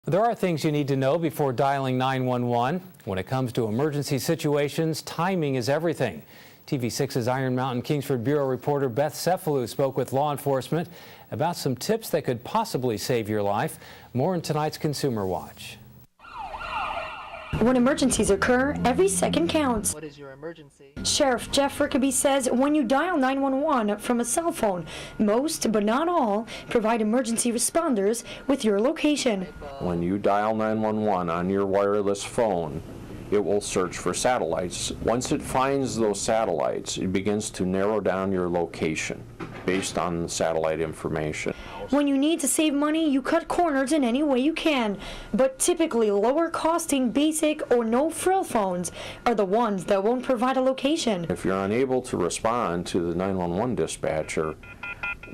There are things you need to know before dialing 911. When it comes to emergency situations, timing is everything. TV6's Iron Mountain Kingsford Bureau reporter Beth Cefalu spoke with law enforcement about some tips that could possibly save your life. More in tonight's Consumer Watch. When emergencies occur, every second counts. What is your emergency? Sheriff Jeff Rickaby says when you dial 911 from a cell phone, most, but not all, provide emergency responders with your location. When you dial 911 on your wireless phone, it will search for satellites. Once it finds those satellites, it begins to narrow down your location based on the satellite information. When you need to save money, you cut corners in any way you can, but typically lower costing basic or no frill phones are the ones that won't provide a location. If you're unable to respond to the 911 dispatcher,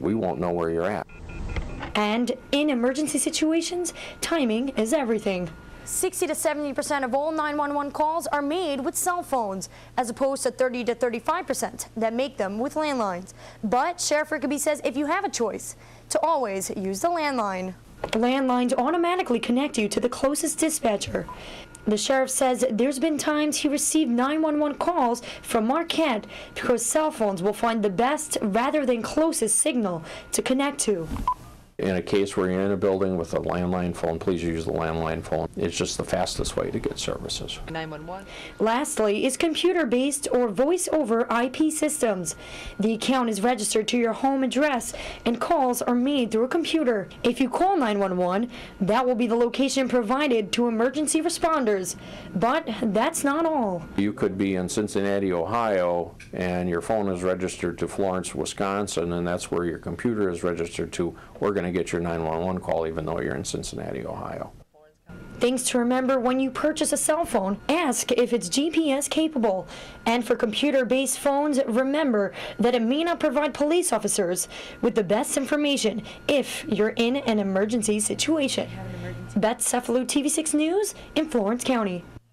we won't know where you're at. And in emergency situations, timing is everything. 60 to 70% of all 911 calls are made with cell phones, as opposed to 30 to 35% that make them with landlines. But Sheriff Rickaby says if you have a choice, to always use the landline. Landlines automatically connect you to the closest dispatcher. The sheriff says there's been times he received 911 calls from Marquette because cell phones will find the best rather than closest signal to connect to. In a case where you're in a building with a landline phone, please use the landline phone. It's just the fastest way to get services. 911. Lastly is computer-based or voice-over IP systems. The account is registered to your home address and calls are made through a computer. If you call 911, that will be the location provided to emergency responders. But that's not all. You could be in Cincinnati, Ohio, and your phone is registered to Florence, Wisconsin, and that's where your computer is registered to. We're going to get your 911 call even though you're in Cincinnati, Ohio. Things to remember when you purchase a cell phone, ask if it's GPS capable. And for computer-based phones, remember that it may not provide police officers with the best information if you're in an emergency situation. Beth Cefalu, TV6 News in Florence County.